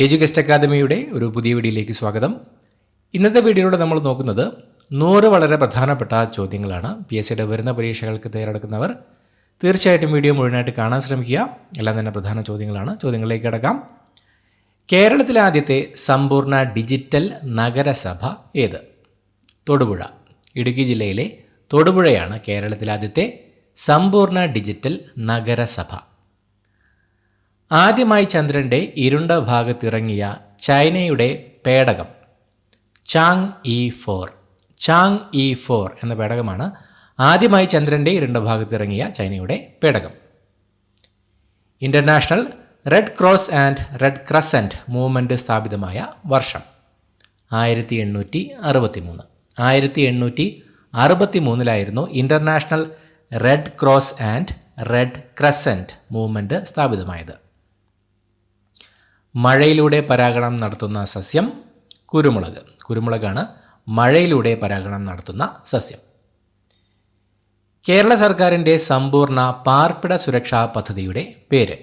എഡ്യൂകസ്റ്റ് അക്കാദമിയുടെ ഒരു പുതിയ വീഡിയോയിലേക്ക് സ്വാഗതം. ഇന്നത്തെ വീഡിയോയിലൂടെ നമ്മൾ നോക്കുന്നത് 100 വളരെ പ്രധാനപ്പെട്ട ചോദ്യങ്ങളാണ്. PSCയുടെ വരുന്ന പരീക്ഷകൾക്ക് തയ്യാറെടുക്കുന്നവർ തീർച്ചയായിട്ടും വീഡിയോ മുഴുവനായിട്ട് കാണാൻ ശ്രമിക്കുക. എല്ലാം തന്നെ പ്രധാന ചോദ്യങ്ങളാണ്. ചോദ്യങ്ങളിലേക്ക് കിടക്കാം. കേരളത്തിലെ ആദ്യത്തെ സമ്പൂർണ്ണ ഡിജിറ്റൽ നഗരസഭ ഏത്? തൊടുപുഴ. ഇടുക്കി ജില്ലയിലെ തൊടുപുഴയാണ് കേരളത്തിലെ ആദ്യത്തെ സമ്പൂർണ്ണ ഡിജിറ്റൽ നഗരസഭ. ആദ്യമായി ചന്ദ്രൻ്റെ ഇരുണ്ട ഭാഗത്തിറങ്ങിയ ചൈനയുടെ പേടകം ചാങ്-ഇ-4. ചാങ്-ഇ-4 എന്ന പേടകമാണ് ആദ്യമായി ചന്ദ്രൻ്റെ ഇരുണ്ട ഭാഗത്തിറങ്ങിയ ചൈനയുടെ പേടകം. International red cross and red crescent movement സ്ഥാപിതമായ വർഷം 1863. 1863 international red cross and red crescent movement സ്ഥാപിതമായത്. മഴയിലൂടെ പരാഗണം നടത്തുന്ന സസ്യം കുരുമുളക്. കുരുമുളകാണ് മഴയിലൂടെ പരാഗണം നടത്തുന്ന സസ്യം. കേരള സർക്കാരിൻ്റെ സമ്പൂർണ്ണ പാർപ്പിട സുരക്ഷാ പദ്ധതിയുടെ പേര്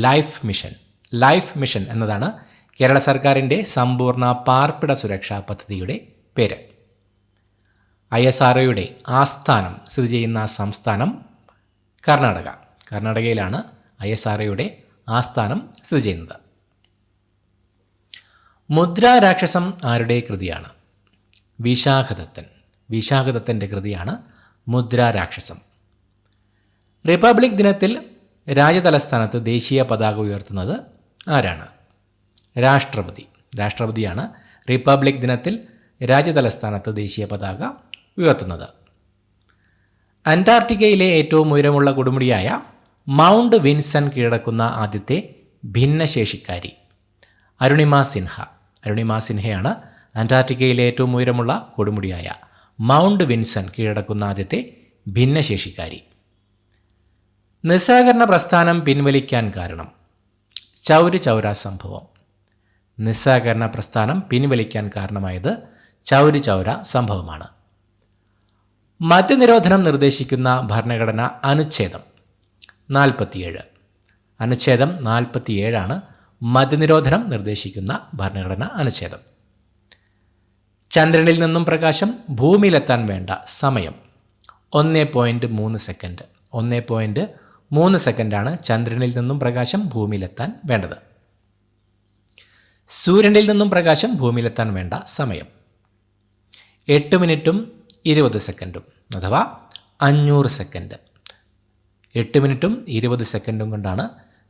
ലൈഫ് മിഷൻ. ലൈഫ് മിഷൻ എന്നതാണ് കേരള സർക്കാരിൻ്റെ സമ്പൂർണ്ണ പാർപ്പിട സുരക്ഷാ പദ്ധതിയുടെ പേര്. ISROയുടെ ആസ്ഥാനം സ്ഥിതി ചെയ്യുന്ന സംസ്ഥാനം കർണാടക. കർണാടകയിലാണ് ISROയുടെ ആസ്ഥാനം സ്ഥിതി ചെയ്യുന്നത്. മുദ്രാരാക്ഷസം ആരുടെ കൃതിയാണ്? വിശാഖദത്തൻ. വിശാഖദത്തൻ്റെ കൃതിയാണ് മുദ്രാരാക്ഷസം. റിപ്പബ്ലിക് ദിനത്തിൽ രാജ്യതലസ്ഥാനത്ത് ദേശീയ പതാക ഉയർത്തുന്നത് ആരാണ്? രാഷ്ട്രപതി. രാഷ്ട്രപതിയാണ് റിപ്പബ്ലിക് ദിനത്തിൽ രാജ്യതലസ്ഥാനത്ത് ദേശീയ പതാക ഉയർത്തുന്നത്. അന്റാർട്ടിക്കയിലെ ഏറ്റവും ഉയരമുള്ള കൊടുമുടിയായ മൗണ്ട് വിൻസൺ കീഴടക്കുന്ന ആദ്യത്തെ ഭിന്നശേഷിക്കാരി അരുണിമ സിൻഹ. അരുണിമ സിൻഹയാണ് അന്റാർട്ടിക്കയിലെ ഏറ്റവും ഉയരമുള്ള കൊടുമുടിയായ മൗണ്ട് വിൻസൺ കീഴടക്കുന്ന ആദ്യത്തെ ഭിന്നശേഷിക്കാരി. നിസ്സഹകരണ പ്രസ്ഥാനം പിൻവലിക്കാൻ കാരണം ചൗരി ചൗര സംഭവം. നിസ്സഹകരണ പ്രസ്ഥാനം പിൻവലിക്കാൻ കാരണമായത് ചൗരി ചൗര സംഭവമാണ്. മദ്യനിരോധനം നിർദ്ദേശിക്കുന്ന ഭരണഘടന അനുച്ഛേദം 47. അനുച്ഛേദം 47 മദ്യനിരോധനം നിർദ്ദേശിക്കുന്ന ഭരണഘടന അനുച്ഛേദം. ചന്ദ്രനിൽ നിന്നും പ്രകാശം ഭൂമിയിലെത്താൻ വേണ്ട സമയം 1.3 സെക്കൻഡ്. 1.3 സെക്കൻഡാണ് ചന്ദ്രനിൽ നിന്നും പ്രകാശം ഭൂമിയിലെത്താൻ വേണ്ടത്. സൂര്യനിൽ നിന്നും പ്രകാശം ഭൂമിയിലെത്താൻ വേണ്ട സമയം 8 മിനിറ്റും 20 സെക്കൻഡും അഥവാ 500 സെക്കൻഡ്. 8 മിനിറ്റും 20 സെക്കൻഡും കൊണ്ടാണ്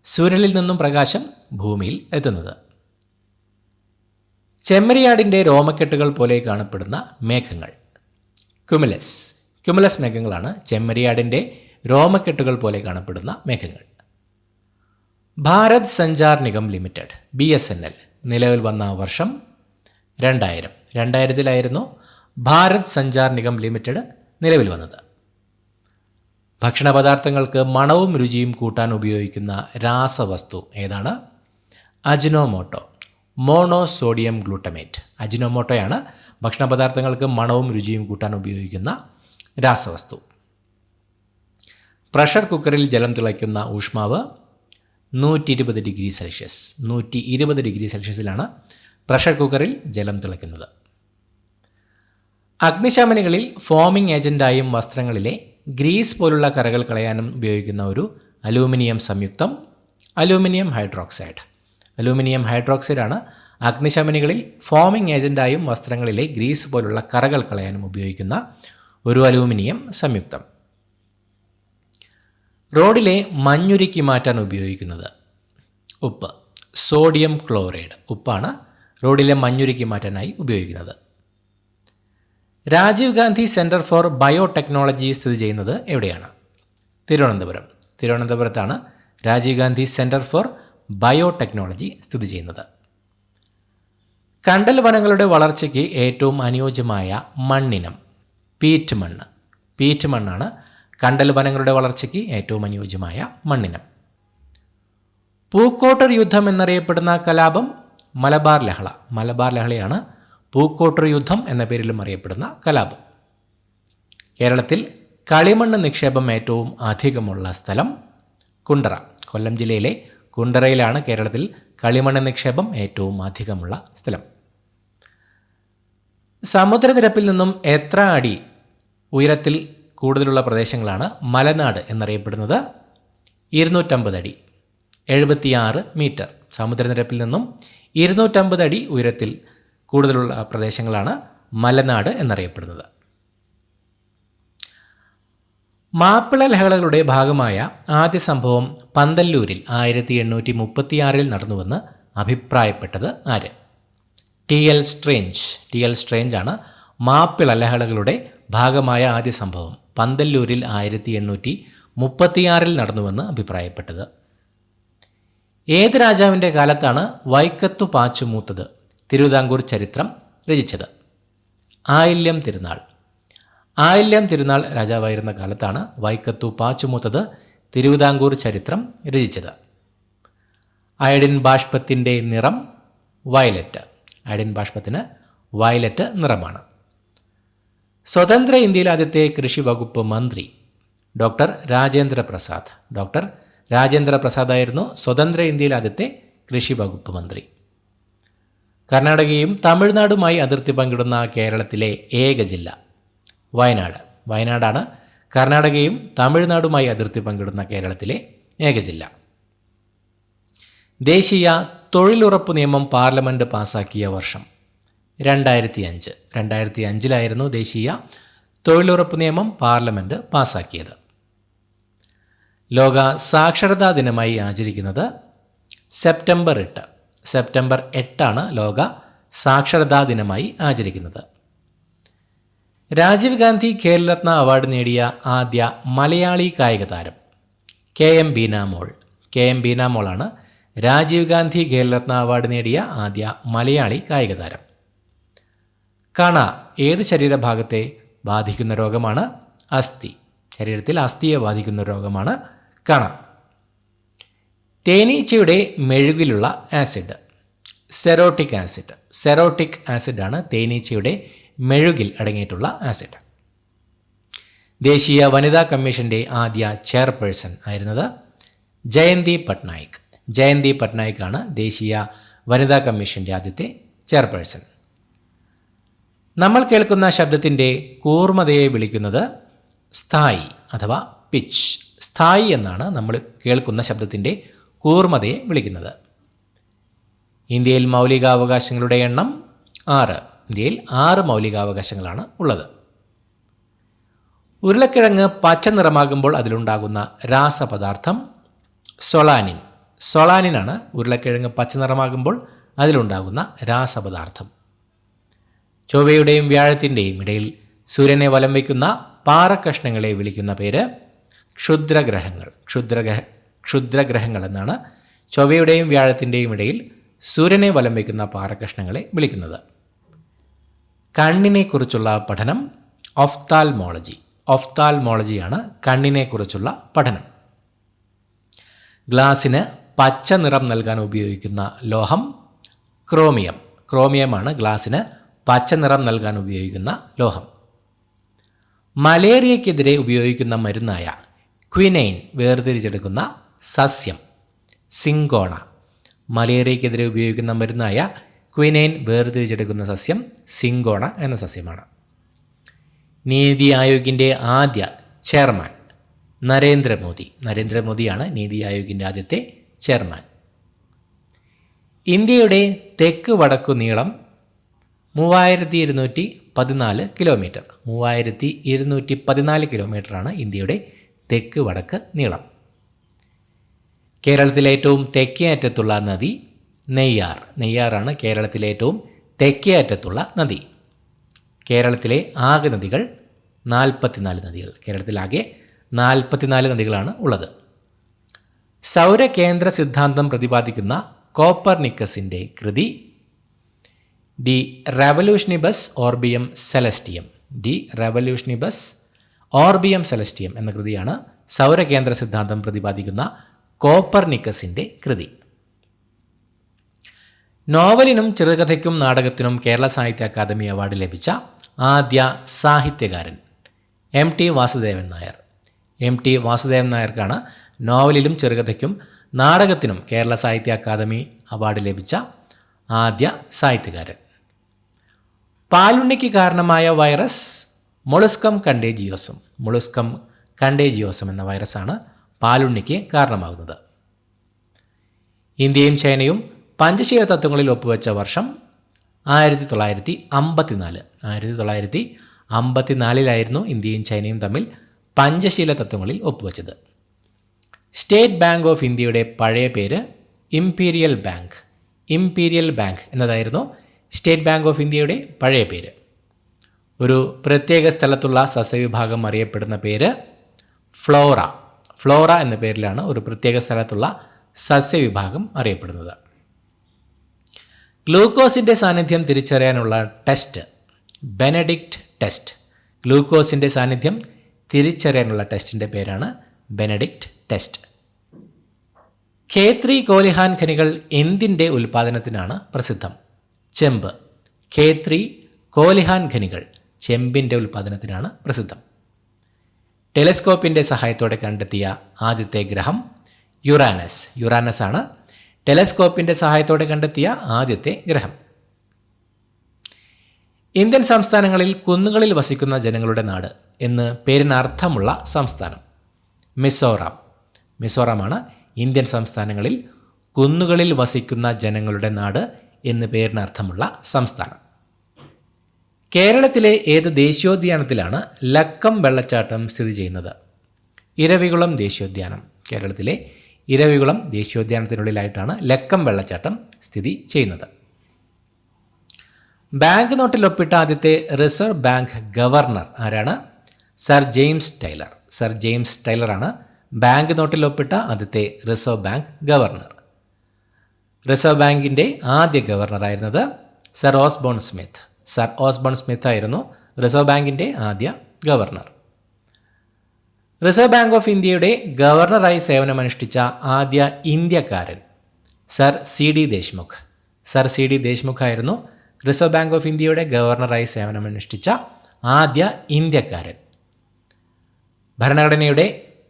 സൂര്യനിൽ നിന്നും പ്രകാശം ഭൂമിയിൽ എത്തുന്നത്. ചെമ്മരിയാടിൻ്റെ രോമക്കെട്ടുകൾ പോലെ കാണപ്പെടുന്ന മേഘങ്ങൾ ക്യുമുലസ്. ക്യുമുലസ് മേഘങ്ങളാണ് ചെമ്മരിയാടിൻ്റെ രോമക്കെട്ടുകൾ പോലെ കാണപ്പെടുന്ന മേഘങ്ങൾ. ഭാരത് സഞ്ചാർ നിഗം ലിമിറ്റഡ് BSNL നിലവിൽ വന്ന വർഷം 2000. 2000 ഭാരത് സഞ്ചാർ നിഗം ലിമിറ്റഡ് നിലവിൽ വന്നത്. ഭക്ഷണ പദാർത്ഥങ്ങൾക്ക് മണവും രുചിയും കൂട്ടാൻ ഉപയോഗിക്കുന്ന രാസവസ്തു ഏതാണ്? അജിനോമോട്ടോ. Monosodium glutamate. അജിനോമോട്ടോയാണ് ഭക്ഷണ പദാർത്ഥങ്ങൾക്ക് മണവും രുചിയും കൂട്ടാൻ ഉപയോഗിക്കുന്ന രാസവസ്തു. പ്രഷർ കുക്കറിൽ ജലം തിളയ്ക്കുന്ന ഊഷ്മാവ് 120 ഡിഗ്രി സെൽഷ്യസ്. 120 ഡിഗ്രി സെൽഷ്യസിലാണ് പ്രഷർ കുക്കറിൽ ജലം തിളയ്ക്കുന്നത്. അഗ്നിശമനികളിൽ ഫോമിംഗ് ഏജൻ്റായും വസ്ത്രങ്ങളിലെ ഗ്രീസ് പോലുള്ള കറകൾ കളയാനും ഉപയോഗിക്കുന്ന ഒരു അലൂമിനിയം സംയുക്തം അലൂമിനിയം ഹൈഡ്രോക്സൈഡ്. അലൂമിനിയം ഹൈഡ്രോക്സൈഡാണ് അഗ്നിശമനികളിൽ ഫോമിംഗ് ഏജൻ്റായും വസ്ത്രങ്ങളിലെ ഗ്രീസ് പോലുള്ള കറകൾ കളയാനും ഉപയോഗിക്കുന്ന ഒരു അലൂമിനിയം സംയുക്തം. റോഡിലെ മഞ്ഞുരുക്കി മാറ്റാൻ ഉപയോഗിക്കുന്നത് ഉപ്പ്. Sodium chloride. ഉപ്പാണ് റോഡിലെ മഞ്ഞുരുക്കി മാറ്റാനായി ഉപയോഗിക്കുന്നത്. Rajiv Gandhi centre for biotechnology സ്ഥിതി ചെയ്യുന്നത് എവിടെയാണ്? തിരുവനന്തപുരം. തിരുവനന്തപുരത്താണ് Rajiv Gandhi centre for biotechnology സ്ഥിതി ചെയ്യുന്നത്. കണ്ടൽ വനങ്ങളുടെ വളർച്ചയ്ക്ക് ഏറ്റവും അനുയോജ്യമായ മണ്ണിനം പീറ്റ് മണ്ണ്. പീറ്റ് മണ്ണാണ് കണ്ടൽ വനങ്ങളുടെ വളർച്ചയ്ക്ക് ഏറ്റവും അനുയോജ്യമായ മണ്ണിനം. പൂക്കോട്ടർ യുദ്ധം എന്നറിയപ്പെടുന്ന കലാപം മലബാർ ലഹള. മലബാർ ലഹളയാണ് പൂക്കോട്ടർ യുദ്ധം എന്ന പേരിലും അറിയപ്പെടുന്ന കലാപം. കേരളത്തിൽ കളിമണ്ണ് നിക്ഷേപം ഏറ്റവും അധികമുള്ള സ്ഥലം കുണ്ടറ. കൊല്ലം ജില്ലയിലെ കുണ്ടറയിലാണ് കേരളത്തിൽ കളിമണ്ണ് നിക്ഷേപം ഏറ്റവും അധികമുള്ള സ്ഥലം. സമുദ്രനിരപ്പിൽ നിന്നും എത്ര അടി ഉയരത്തിൽ കൂടുതലുള്ള പ്രദേശങ്ങളാണ് മലനാട് എന്നറിയപ്പെടുന്നത്? 250 അടി, 76 മീറ്റർ. സമുദ്രനിരപ്പിൽ നിന്നും 250 അടി ഉയരത്തിൽ കൂടുതലുള്ള പ്രദേശങ്ങളാണ് മലനാട് എന്നറിയപ്പെടുന്നത്. മാപ്പിള ലഹളകളുടെ ഭാഗമായ ആദ്യ സംഭവം പന്തല്ലൂരിൽ 1836 നടന്നുവെന്ന് അഭിപ്രായപ്പെട്ടത് ആര്? ടി.എൽ. സ്ട്രേഞ്ച് ആണ് മാപ്പിള ലഹളകളുടെ ഭാഗമായ ആദ്യ സംഭവം പന്തല്ലൂരിൽ 1836 നടന്നുവെന്ന് അഭിപ്രായപ്പെട്ടത്. ഏത് രാജാവിൻ്റെ കാലത്താണ് വൈക്കത്തു പാച്ചുമൂത്തത് തിരുവിതാംകൂർ ചരിത്രം രചിച്ചത്? ആയില്യം തിരുനാൾ രാജാവായിരുന്ന കാലത്താണ് വൈക്കത്തു പാച്ചുമൂത്തത് തിരുവിതാംകൂർ ചരിത്രം രചിച്ചത്. അയഡിൻ ബാഷ്പത്തിൻ്റെ നിറം വയലറ്റ്. അയഡിൻ ബാഷ്പത്തിന് വയലറ്റ് നിറമാണ്. സ്വതന്ത്ര ഇന്ത്യയിലെ ആദ്യത്തെ കൃഷി വകുപ്പ് മന്ത്രി ഡോക്ടർ രാജേന്ദ്ര പ്രസാദ് ആയിരുന്നു സ്വതന്ത്ര ഇന്ത്യയിലെ ആദ്യത്തെ കൃഷി വകുപ്പ് മന്ത്രി. കർണാടകയും തമിഴ്നാടുമായി അതിർത്തി പങ്കിടുന്ന കേരളത്തിലെ ഏക ജില്ല വയനാടാണ് കർണാടകയും തമിഴ്നാടുമായി അതിർത്തി പങ്കിടുന്ന കേരളത്തിലെ ഏക ജില്ല. ദേശീയ തൊഴിലുറപ്പ് നിയമം പാർലമെൻറ്റ് പാസാക്കിയ വർഷം 2005. 2005 ദേശീയ തൊഴിലുറപ്പ് നിയമം പാർലമെൻറ്റ് പാസാക്കിയത്. ലോക സാക്ഷരതാ ദിനമായി ആചരിക്കുന്നത് സെപ്റ്റംബർ 8 ലോക സാക്ഷരതാ ദിനമായി ആചരിക്കുന്നത്. രാജീവ് ഗാന്ധി ഖേൽരത്ന അവാർഡ് നേടിയ ആദ്യ മലയാളി കായിക താരം കെ.എം. ബീനാമോളാണ് രാജീവ് ഗാന്ധി ഖേൽരത്ന അവാർഡ് നേടിയ ആദ്യ മലയാളി കായിക താരം. കണ ഏത് ശരീരഭാഗത്തെ ബാധിക്കുന്ന രോഗമാണ്? അസ്ഥി. ശരീരത്തിൽ അസ്ഥിയെ ബാധിക്കുന്ന രോഗമാണ് കണ. തേനീച്ചയുടെ മെഴുകിലുള്ള ആസിഡ് സെറോട്ടിക് ആസിഡാണ് തേനീച്ചയുടെ മെഴുകിൽ അടങ്ങിയിട്ടുള്ള ആസിഡ്. ദേശീയ വനിതാ കമ്മീഷൻ്റെ ആദ്യ ചെയർപേഴ്സൺ ആയിരുന്നത് ജയന്തി പട്നായിക് ആണ് ദേശീയ വനിതാ കമ്മീഷൻ്റെ ആദ്യത്തെ ചെയർപേഴ്സൺ. നമ്മൾ കേൾക്കുന്ന ശബ്ദത്തിൻ്റെ കൂർമ്മതയെ വിളിക്കുന്നത് സ്ഥായി അഥവാ പിച്ച്. സ്ഥായി എന്നാണ് നമ്മൾ കേൾക്കുന്ന ശബ്ദത്തിൻ്റെ കൂർമ്മതയെ വിളിക്കുന്നത്. ഇന്ത്യയിൽ മൗലികാവകാശങ്ങളുടെ എണ്ണം 6. ഇന്ത്യയിൽ 6 മൗലികാവകാശങ്ങളാണ് ഉള്ളത്. ഉരുളക്കിഴങ്ങ് പച്ച നിറമാകുമ്പോൾ അതിലുണ്ടാകുന്ന രാസപദാർത്ഥം സൊളാനിനാണ് ഉരുളക്കിഴങ്ങ് പച്ച നിറമാകുമ്പോൾ അതിലുണ്ടാകുന്ന രാസപദാർത്ഥം. ചൊവ്വയുടെയും വ്യാഴത്തിൻ്റെയും ഇടയിൽ സൂര്യനെ വലം വയ്ക്കുന്ന പാറക്കഷ്ണങ്ങളെ വിളിക്കുന്ന പേര് ക്ഷുദ്രഗ്രഹങ്ങൾ എന്നാണ് ചൊവ്വയുടെയും വ്യാഴത്തിൻ്റെയും ഇടയിൽ സൂര്യനെ വലം വയ്ക്കുന്ന പാറക്കഷ്ണങ്ങളെ വിളിക്കുന്നത്. കണ്ണിനെക്കുറിച്ചുള്ള പഠനം ഒഫ്താൽമോളജിയാണ് കണ്ണിനെക്കുറിച്ചുള്ള പഠനം. ഗ്ലാസിന് പച്ച നിറം നൽകാൻ ഉപയോഗിക്കുന്ന ലോഹം ക്രോമിയമാണ് ഗ്ലാസിന് പച്ച നിറം നൽകാൻ ഉപയോഗിക്കുന്ന ലോഹം. മലേറിയയ്ക്കെതിരെ ഉപയോഗിക്കുന്ന മരുന്നായ ക്വിനൈൻ വേർതിരിച്ചെടുക്കുന്ന സസ്യം സിങ്കോണ. മലേറിയയ്ക്കെതിരെ ഉപയോഗിക്കുന്ന മരുന്നായ ക്വിനൈൻ വേർതിരിച്ചെടുക്കുന്ന സസ്യം സിങ്കോണ എന്ന സസ്യമാണ്. നീതി ആയോഗിൻ്റെ ആദ്യ ചെയർമാൻ നരേന്ദ്രമോദിയാണ് നീതി ആയോഗിൻ്റെ ആദ്യത്തെ ചെയർമാൻ. ഇന്ത്യയുടെ തെക്ക് വടക്കു നീളം 3214 കിലോമീറ്റർ. 3214 കിലോമീറ്ററാണ് ഇന്ത്യയുടെ തെക്ക് വടക്ക് നീളം. കേരളത്തിലെ ഏറ്റവും തെക്കേ അറ്റത്തുള്ള നദി നെയ്യാറാണ് കേരളത്തിലെ ഏറ്റവും തെക്കേ അറ്റത്തുള്ള നദി. കേരളത്തിലെ ആകെ നദികൾ 44 നദികൾ. കേരളത്തിലാകെ 44 നദികളാണ് ഉള്ളത്. സൗരകേന്ദ്ര സിദ്ധാന്തം പ്രതിപാദിക്കുന്ന കോപ്പർനിക്കസിൻ്റെ കൃതി ഡി റെവല്യൂഷനിബസ് ഓർബിയം സെലസ്റ്റിയം എന്ന കൃതിയാണ് സൗരകേന്ദ്ര സിദ്ധാന്തം പ്രതിപാദിക്കുന്ന കോപ്പർനിക്കസിൻ്റെ കൃതി. നോവലിനും ചെറുകഥയ്ക്കും നാടകത്തിനും കേരള സാഹിത്യ അക്കാദമി അവാർഡ് ലഭിച്ച ആദ്യ സാഹിത്യകാരൻ എം ടി വാസുദേവൻ നായർക്കാണ് നോവലിലും ചെറുകഥയ്ക്കും നാടകത്തിനും കേരള സാഹിത്യ അക്കാദമി അവാർഡ് ലഭിച്ച ആദ്യ സാഹിത്യകാരൻ. പാലുണ്ണിക്ക് കാരണമായ വൈറസ് മൊളുസ്കം കണ്ടേജിയോസം. മൊളുസ്കം കണ്ടേജിയോസം എന്ന വൈറസാണ് പാലുണ്ണിക്ക് കാരണമാകുന്നത്. ഇന്ത്യയും ചൈനയും പഞ്ചശീല തത്വങ്ങളിൽ ഒപ്പുവെച്ച വർഷം 1954. 1954 ഇന്ത്യയും ചൈനയും തമ്മിൽ പഞ്ചശീല തത്വങ്ങളിൽ ഒപ്പുവെച്ചത്. സ്റ്റേറ്റ് ബാങ്ക് ഓഫ് ഇന്ത്യയുടെ പഴയ പേര് ഇംപീരിയൽ ബാങ്ക്. ഇംപീരിയൽ ബാങ്ക് എന്നതായിരുന്നു സ്റ്റേറ്റ് ബാങ്ക് ഓഫ് ഇന്ത്യയുടെ പഴയ പേര്. ഒരു പ്രത്യേക സ്ഥലത്തുള്ള സസ്യവിഭാഗം അറിയപ്പെടുന്ന പേര് ഫ്ലോറ. ഫ്ലോറ എന്ന പേരിലാണ് ഒരു പ്രത്യേക സ്ഥലത്തുള്ള സസ്യവിഭാഗം അറിയപ്പെടുന്നത്. ഗ്ലൂക്കോസിൻ്റെ സാന്നിധ്യം തിരിച്ചറിയാനുള്ള ടെസ്റ്റ് ബെനഡിക്റ്റ് ടെസ്റ്റ്. ഗ്ലൂക്കോസിൻ്റെ സാന്നിധ്യം തിരിച്ചറിയാനുള്ള ടെസ്റ്റിൻ്റെ പേരാണ് ബെനഡിക്റ്റ് ടെസ്റ്റ്. ഖേത്രി കോലിഹാൻ ഖനികൾ എന്തിൻ്റെ ഉൽപ്പാദനത്തിനാണ് പ്രസിദ്ധം? ചെമ്പ്. ഖേത്രി കോലിഹാൻ ഖനികൾ ചെമ്പിൻ്റെ ഉൽപ്പാദനത്തിനാണ് പ്രസിദ്ധം. ടെലസ്കോപ്പിൻ്റെ സഹായത്തോടെ കണ്ടെത്തിയ ആദ്യത്തെ ഗ്രഹം യുറാനസ്. യുറാനസ് ആണ് ടെലസ്കോപ്പിൻ്റെ സഹായത്തോടെ കണ്ടെത്തിയ ആദ്യത്തെ ഗ്രഹം. ഇന്ത്യൻ സംസ്ഥാനങ്ങളിൽ കുന്നുകളിൽ വസിക്കുന്ന ജനങ്ങളുടെ നാട് എന്ന് പേരിനർത്ഥമുള്ള സംസ്ഥാനം മിസോറാം. മിസോറാമാണ് ഇന്ത്യൻ സംസ്ഥാനങ്ങളിൽ കുന്നുകളിൽ വസിക്കുന്ന ജനങ്ങളുടെ നാട് എന്ന് പേരിനർത്ഥമുള്ള സംസ്ഥാനം. കേരളത്തിലെ ഏത് ദേശീയോദ്യാനത്തിലാണ് ലക്കം വെള്ളച്ചാട്ടം സ്ഥിതി ചെയ്യുന്നത്? ഇരവികുളം ദേശീയോദ്യാനം. കേരളത്തിലെ ഇരവികുളം ദേശീയോദ്യാനത്തിനുള്ളിലായിട്ടാണ് ലക്കം വെള്ളച്ചാട്ടം സ്ഥിതി ചെയ്യുന്നത്. ബാങ്ക് നോട്ടിൽ ഒപ്പിട്ട ആദ്യത്തെ റിസർവ് ബാങ്ക് ഗവർണർ ആരാണ്? Sir James Tyler. Sir James ടൈലറാണ് ബാങ്ക് നോട്ടിൽ ഒപ്പിട്ട ആദ്യത്തെ റിസർവ് ബാങ്ക് ഗവർണർ. റിസർവ് ബാങ്കിൻ്റെ ആദ്യ ഗവർണറായിരുന്നത് Sir Osborne Smith. Sir Osborne Smith ആയിരുന്നു റിസർവ് ബാങ്കിൻ്റെ ആദ്യ ഗവർണർ. റിസർവ് ബാങ്ക് ഓഫ് ഇന്ത്യയുടെ ഗവർണറായി സേവനമനുഷ്ഠിച്ച ആദ്യ ഇന്ത്യക്കാരൻ sir C D Deshmukh. Sir C D Deshmukh ആയിരുന്നു റിസർവ് ബാങ്ക് ഓഫ് ഇന്ത്യയുടെ ഗവർണറായി സേവനമനുഷ്ഠിച്ച ആദ്യ ഇന്ത്യക്കാരൻ. ഭരണഘടനയുടെ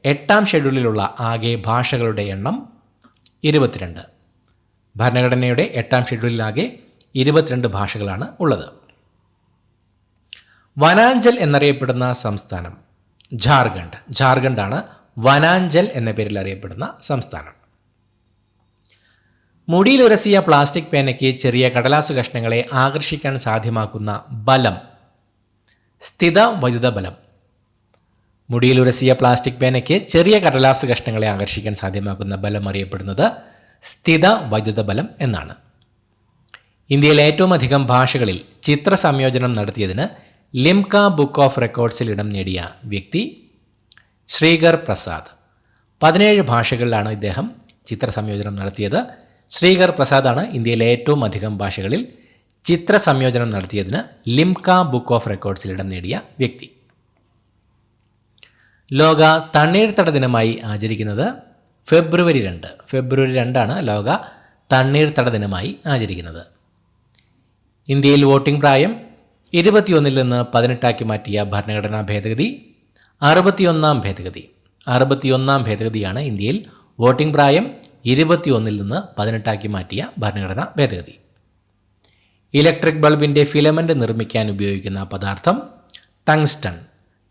8ാം ഷെഡ്യൂളിലുള്ള ആകെ ഭാഷകളുടെ എണ്ണം 22. ഭരണഘടനയുടെ 8ാം ഷെഡ്യൂളിലാകെ 22 ഭാഷകളാണ് ഉള്ളത്. വനാഞ്ചൽ എന്നറിയപ്പെടുന്ന സംസ്ഥാനം ജാർഖണ്ഡ്. ജാർഖണ്ഡാണ് വനാഞ്ചൽ എന്ന പേരിൽ അറിയപ്പെടുന്ന സംസ്ഥാനം. മുടിയിലുരസിയ പ്ലാസ്റ്റിക് പേനയ്ക്ക് ചെറിയ കടലാസ് കഷ്ണങ്ങളെ ആകർഷിക്കാൻ സാധ്യമാക്കുന്ന ബലം സ്ഥിത വൈദ്യുത ബലം. മുടിയിലുരസിയ പ്ലാസ്റ്റിക് പേനയ്ക്ക് ചെറിയ കടലാസ് കഷ്ണങ്ങളെ ആകർഷിക്കാൻ സാധ്യമാക്കുന്ന ബലം അറിയപ്പെടുന്നത് സ്ഥിത വൈദ്യുത ബലം എന്നാണ്. ഇന്ത്യയിലെ ഏറ്റവും അധികം ഭാഷകളിൽ ചിത്ര സംയോജനം നടത്തിയതിന് ലിംക ബുക്ക് ഓഫ് റെക്കോർഡ്സിൽ ഇടം നേടിയ വ്യക്തി ശ്രീകർ പ്രസാദ്. 17 ഭാഷകളിലാണ് ഇദ്ദേഹം ചിത്ര സംയോജനം നടത്തിയത്. ശ്രീകർ പ്രസാദാണ് ഇന്ത്യയിലെ ഏറ്റവും അധികം ഭാഷകളിൽ ചിത്ര സംയോജനം നടത്തിയതിന് ലിംക ബുക്ക് ഓഫ് റെക്കോർഡ്സിൽ ഇടം നേടിയ വ്യക്തി. ലോക തണ്ണീർത്തട ദിനമായി ആചരിക്കുന്നത് ഫെബ്രുവരി 2. ഫെബ്രുവരി 2 ലോക തണ്ണീർത്തട ദിനമായി ആചരിക്കുന്നത്. ഇന്ത്യയിൽ വോട്ടിംഗ് പ്രായം 21 നിന്ന് 18 മാറ്റിയ ഭരണഘടനാ ഭേദഗതി 61ാം ഭേദഗതി. 61ാം ഭേദഗതിയാണ് ഇന്ത്യയിൽ വോട്ടിംഗ് പ്രായം 21 നിന്ന് 18 മാറ്റിയ ഭരണഘടനാ ഭേദഗതി. ഇലക്ട്രിക് ബൾബിൻ്റെ ഫിലമെൻ്റ് നിർമ്മിക്കാൻ ഉപയോഗിക്കുന്ന പദാർത്ഥം ടങ്സ്റ്റൺ.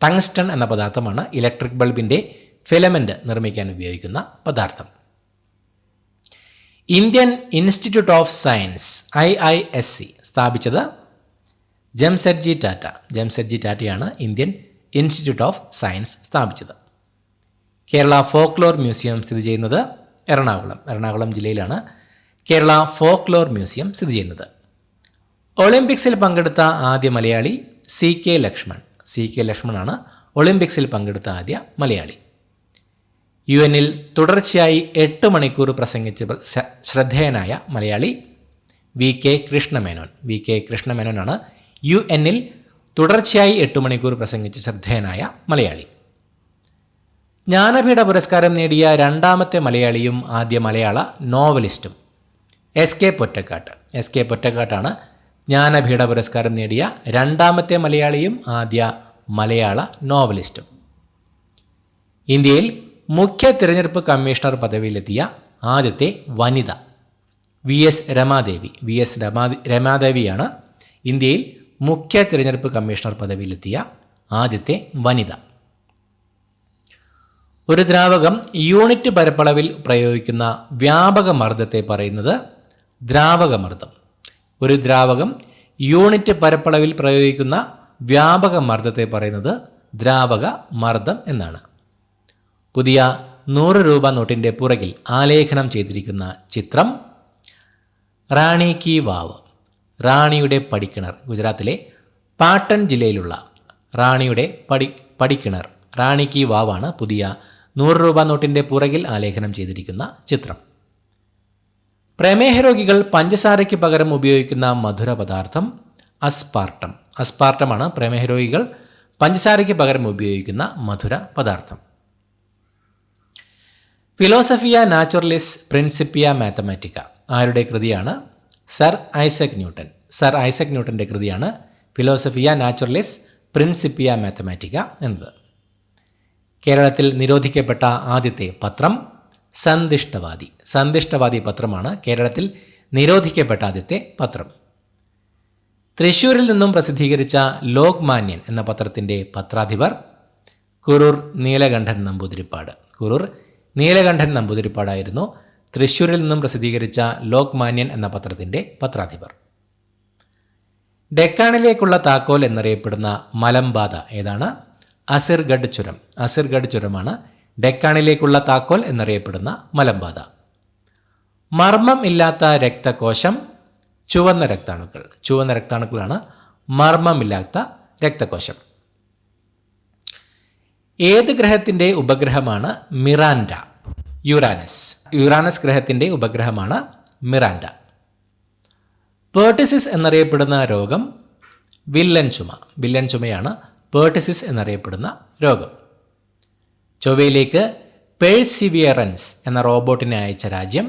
ടങ്സ്റ്റൺ എന്ന പദാർത്ഥമാണ് ഇലക്ട്രിക് ബൾബിൻ്റെ ഫിലമെൻ്റ് നിർമ്മിക്കാൻ ഉപയോഗിക്കുന്ന പദാർത്ഥം. Indian Institute of Science IISc സ്ഥാപിച്ചത് ജംഷെഡ്ജി ടാറ്റ. ജംഷെഡ്ജി ടാറ്റയാണ് ഇന്ത്യൻ ഇൻസ്റ്റിറ്റ്യൂട്ട് ഓഫ് സയൻസ് സ്ഥാപിച്ചത്. കേരള ഫോക്ലോർ മ്യൂസിയം സ്ഥിതി ചെയ്യുന്നത് എറണാകുളം. എറണാകുളം ജില്ലയിലാണ് കേരള ഫോക്ലോർ മ്യൂസിയം സ്ഥിതി ചെയ്യുന്നത്. ഒളിമ്പിക്സിൽ പങ്കെടുത്ത ആദ്യ മലയാളി CK ലക്ഷ്മൺ. CK ലക്ഷ്മണാണ് ഒളിമ്പിക്സിൽ പങ്കെടുത്ത ആദ്യ മലയാളി. UN തുടർച്ചയായി 8 മണിക്കൂർ പ്രസംഗിച്ച് ശ്രദ്ധേയനായ Malayali VK Krishna Menon. VK കൃഷ്ണമേനോനാണ് UN തുടർച്ചയായി 8 മണിക്കൂർ പ്രസംഗിച്ച് ശ്രദ്ധേയനായ മലയാളി. ജ്ഞാനപീഠ പുരസ്കാരം നേടിയ രണ്ടാമത്തെ മലയാളിയും ആദ്യ മലയാള നോവലിസ്റ്റും SK പൊറ്റക്കാട്ട്. SK പൊറ്റക്കാട്ടാണ് ജ്ഞാനപീഠ പുരസ്കാരം നേടിയ രണ്ടാമത്തെ മലയാളിയും ആദ്യ മലയാള നോവലിസ്റ്റും. ഇന്ത്യയിൽ മുഖ്യ തിരഞ്ഞെടുപ്പ് കമ്മീഷണർ പദവിയിലെത്തിയ ആദ്യത്തെ വനിത. VS രമാദേവിയാണ് ഇന്ത്യയിൽ മുഖ്യ തിരഞ്ഞെടുപ്പ് കമ്മീഷണർ പദവിയിലെത്തിയ ആദ്യത്തെ വനിത. ഒരു ദ്രാവകം യൂണിറ്റ് പരപ്പളവിൽ പ്രയോഗിക്കുന്ന വ്യാപക മർദ്ദത്തെ പറയുന്നത് ദ്രാവകമർദ്ദം. ഒരു ദ്രാവകം യൂണിറ്റ് പരപ്പളവിൽ പ്രയോഗിക്കുന്ന വ്യാപക മർദ്ദത്തെ പറയുന്നത് ദ്രാവക മർദ്ദം എന്നാണ്. പുതിയ 100 രൂപ നോട്ടിൻ്റെ പുറകിൽ ആലേഖനം ചെയ്തിരിക്കുന്ന ചിത്രം റാണി കി വാവ്, റാണിയുടെ പടിക്കിണർ. ഗുജറാത്തിലെ പാട്ടൻ ജില്ലയിലുള്ള റാണിയുടെ പടിക്കിണർ, റാണി കി വാവാണ് പുതിയ 100 രൂപ നോട്ടിൻ്റെ പുറകിൽ ആലേഖനം ചെയ്തിരിക്കുന്ന ചിത്രം. പ്രമേഹ രോഗികൾ പഞ്ചസാരയ്ക്ക് പകരം ഉപയോഗിക്കുന്ന മധുര പദാർത്ഥം അസ്പാർട്ടം. അസ്പാർട്ടമാണ് പ്രമേഹ രോഗികൾ പഞ്ചസാരയ്ക്ക് പകരം ഉപയോഗിക്കുന്ന മധുര പദാർത്ഥം. ഫിലോസഫിയ നാച്ചുറലിസ് പ്രിൻസിപ്പിയ മാത്തമാറ്റിക്ക ആരുടെ കൃതിയാണ്? Sir Isaac Newton. Sir Isaac ന്യൂട്ടൻ്റെ കൃതിയാണ് ഫിലോസഫിയ നാച്ചുറലിസ് പ്രിൻസിപ്പിയ മാത്തമാറ്റിക്ക എന്നത്. കേരളത്തിൽ നിരോധിക്കപ്പെട്ട ആദ്യത്തെ പത്രം സന്ദിഷ്ടവാദി. സന്ദിഷ്ടവാദി പത്രമാണ് കേരളത്തിൽ നിരോധിക്കപ്പെട്ട ആദ്യത്തെ പത്രം. തൃശ്ശൂരിൽ നിന്നും പ്രസിദ്ധീകരിച്ച ലോക്മാന്യൻ എന്ന പത്രത്തിൻ്റെ പത്രാധിപർ കുറൂർ നീലകണ്ഠൻ നമ്പൂതിരിപ്പാട്. കുറൂർ നീലകണ്ഠൻ നമ്പൂതിരിപ്പാടായിരുന്നു തൃശ്ശൂരിൽ നിന്നും പ്രസിദ്ധീകരിച്ച ലോക്മാന്യൻ എന്ന പത്രത്തിൻ്റെ പത്രാധിപർ. ഡെക്കാണിലേക്കുള്ള താക്കോൽ എന്നറിയപ്പെടുന്ന മലമ്പാത ഏതാണ്? അസിർഗഡ് ചുരം. അസിർഗഡ് ചുരമാണ് ഡെക്കാണിലേക്കുള്ള താക്കോൽ എന്നറിയപ്പെടുന്ന മലമ്പാത. മർമ്മം ഇല്ലാത്ത രക്തകോശം ചുവന്ന രക്താണുക്കൾ. ചുവന്ന രക്താണുക്കളാണ് മർമ്മമില്ലാത്ത രക്തകോശം. ഏത് ഗ്രഹത്തിൻ്റെ ഉപഗ്രഹമാണ് മിറാൻഡ? യുറാനസ്. യുറാനസ് ഗ്രഹത്തിൻ്റെ ഉപഗ്രഹമാണ് മിറാൻഡ. പേർട്ടിസിസ് എന്നറിയപ്പെടുന്ന രോഗം വില്ലൻ ചുമ. വില്ലൻ ചുമയാണ് പേർട്ടിസിസ് എന്നറിയപ്പെടുന്ന രോഗം. ചൊവ്വയിലേക്ക് പെഴ്സിവിയറൻസ് എന്ന റോബോട്ടിനെ അയച്ച രാജ്യം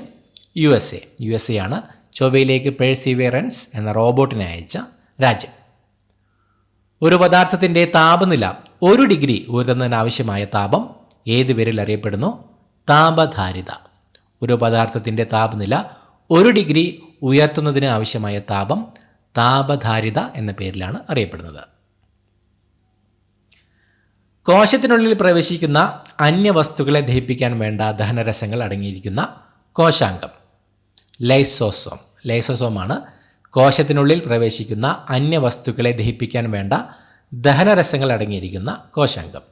USA. USA ആണ് ചൊവ്വയിലേക്ക് പെഴ്സിവിയറൻസ് എന്ന റോബോട്ടിനെ അയച്ച രാജ്യം. ഒരു പദാർത്ഥത്തിൻ്റെ താപനില 1 ഡിഗ്രി ഉയർത്തുന്നതിനാവശ്യമായ താപം ഏത് പേരിൽ അറിയപ്പെടുന്നു? താപധാരിത. ഒരു പദാർത്ഥത്തിൻ്റെ താപനില 1 ഡിഗ്രി ഉയർത്തുന്നതിന് ആവശ്യമായ താപം താപധാരിത എന്ന പേരിലാണ് അറിയപ്പെടുന്നത്. കോശത്തിനുള്ളിൽ പ്രവേശിക്കുന്ന അന്യവസ്തുക്കളെ ദഹിപ്പിക്കാൻ വേണ്ട ദഹനരസങ്ങൾ അടങ്ങിയിരിക്കുന്ന കോശാംഗം ലൈസോസോം. ലൈസോസോമാണ് കോശത്തിനുള്ളിൽ പ്രവേശിക്കുന്ന അന്യവസ്തുക്കളെ ദഹിപ്പിക്കാൻ വേണ്ട ദഹനരസങ്ങൾ അടങ്ങിയിരിക്കുന്ന കോശാംഗം.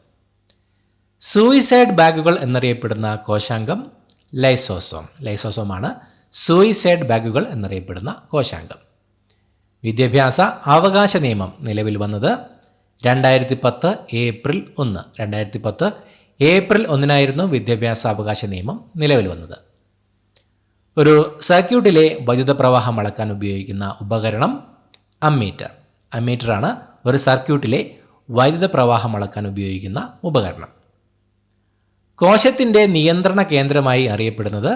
സൂയിസൈഡ് ബാഗുകൾ എന്നറിയപ്പെടുന്ന കോശാംഗം ലൈസോസോം. ലൈസോസോമാണ് സൂയിസൈഡ് ബാഗുകൾ എന്നറിയപ്പെടുന്ന കോശാംഗം. വിദ്യാഭ്യാസ അവകാശ നിയമം നിലവിൽ വന്നത് 2010 ഏപ്രിൽ 1. 2010 ഏപ്രിൽ 1 വിദ്യാഭ്യാസ അവകാശ നിയമം നിലവിൽ വന്നത്. ഒരു സർക്യൂട്ടിലെ വൈദ്യുത പ്രവാഹം അളക്കാൻ ഉപയോഗിക്കുന്ന ഉപകരണം അമ്മീറ്റർ. അമ്മീറ്ററാണ് ഒരു സർക്യൂട്ടിലെ വൈദ്യുത പ്രവാഹം അളക്കാൻ ഉപയോഗിക്കുന്ന ഉപകരണം. കോശത്തിൻ്റെ നിയന്ത്രണ കേന്ദ്രമായി അറിയപ്പെടുന്നത്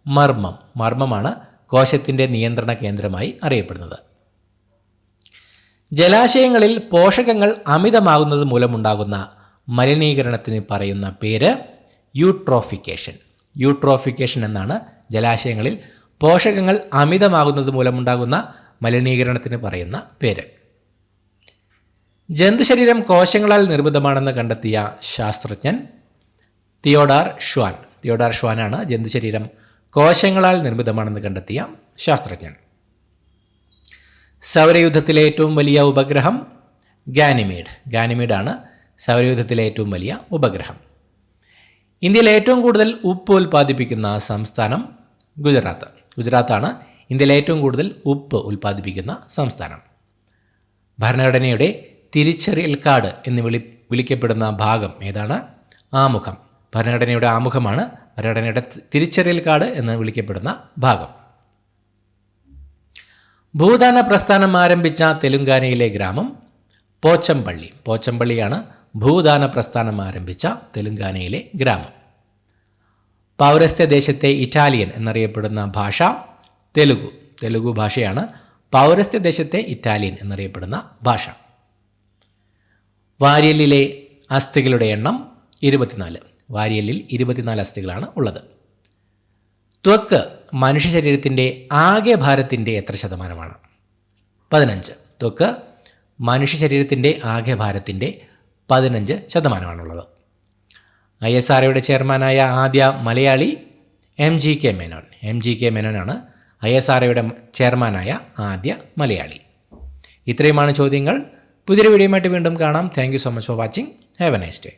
മർമ്മം. മർമ്മമാണ് കോശത്തിൻ്റെ നിയന്ത്രണ കേന്ദ്രമായി അറിയപ്പെടുന്നത്. ജലാശയങ്ങളിൽ പോഷകങ്ങൾ അമിതമാകുന്നത് മൂലമുണ്ടാകുന്ന മലിനീകരണത്തിന് പറയുന്ന പേര് യൂട്രോഫിക്കേഷൻ. യൂട്രോഫിക്കേഷൻ എന്നാണ് ജലാശയങ്ങളിൽ പോഷകങ്ങൾ അമിതമാകുന്നത് മൂലമുണ്ടാകുന്ന മലിനീകരണത്തിന് പറയുന്ന പേര്. ജന്തുശരീരം കോശങ്ങളാൽ നിർമ്മിതമാണെന്ന് കണ്ടെത്തിയ ശാസ്ത്രജ്ഞൻ തിയോഡാർ ഷ്വാൻ. തിയോഡാർ ഷ്വാനാണ് ജന്തുശരീരം കോശങ്ങളാൽ നിർമ്മിതമാണെന്ന് കണ്ടെത്തിയ ശാസ്ത്രജ്ഞൻ. സൗരയൂഥത്തിലെ ഏറ്റവും വലിയ ഉപഗ്രഹം ഗാനിമീഡ്. ഗാനിമീഡാണ് സൗരയൂഥത്തിലെ ഏറ്റവും വലിയ ഉപഗ്രഹം. ഇന്ത്യയിൽ ഏറ്റവും കൂടുതൽ ഉപ്പ് ഉൽപ്പാദിപ്പിക്കുന്ന സംസ്ഥാനം ഗുജറാത്ത്. ഗുജറാത്താണ് ഇന്ത്യയിൽ ഏറ്റവും കൂടുതൽ ഉപ്പ് ഉൽപ്പാദിപ്പിക്കുന്ന സംസ്ഥാനം. ഭരണഘടനയുടെ തിരിച്ചറിയൽ കാർഡ് എന്ന് വിളിക്കപ്പെടുന്ന ഭാഗം ഏതാണ്? ആമുഖം. ഭരണഘടനയുടെ ആമുഖമാണ് ഭരണഘടനയുടെ തിരിച്ചറിയൽ കാർഡ് എന്ന് വിളിക്കപ്പെടുന്ന ഭാഗം. ഭൂദാന പ്രസ്ഥാനം ആരംഭിച്ച തെലുങ്കാനയിലെ ഗ്രാമം പോച്ചംപള്ളി. പോച്ചംപള്ളിയാണ് ഭൂദാന പ്രസ്ഥാനം ആരംഭിച്ച തെലുങ്കാനയിലെ ഗ്രാമം. പൗരസ്ത്യ ദേശത്തെ ഇറ്റാലിയൻ എന്നറിയപ്പെടുന്ന ഭാഷ തെലുഗു. തെലുഗു ഭാഷയാണ് പൗരസ്ത്യ ദേശത്തെ ഇറ്റാലിയൻ എന്നറിയപ്പെടുന്ന ഭാഷ. വാരിയലിലെ അസ്ഥികളുടെ എണ്ണം 24. വാരിയലിൽ 24 അസ്ഥികളാണ് ഉള്ളത്. ത്വക്ക് മനുഷ്യ ശരീരത്തിൻ്റെ ആകെ ഭാരത്തിൻ്റെ എത്ര ശതമാനമാണ്? 15. ത്വക്ക് മനുഷ്യ ശരീരത്തിൻ്റെ ആകെ ഭാരത്തിൻ്റെ 15% ISROയുടെ ചെയർമാനായ ആദ്യ മലയാളി MGK മേനോൻ. MGK മേനോനാണ് ISROയുടെ ചെയർമാനായ ആദ്യ മലയാളി. ഇത്രയുമാണ് ചോദ്യങ്ങൾ. പുതിയൊരു വീഡിയോയുമായിട്ട് വീണ്ടും കാണാം. Thank you so much for watching. Have A nice day.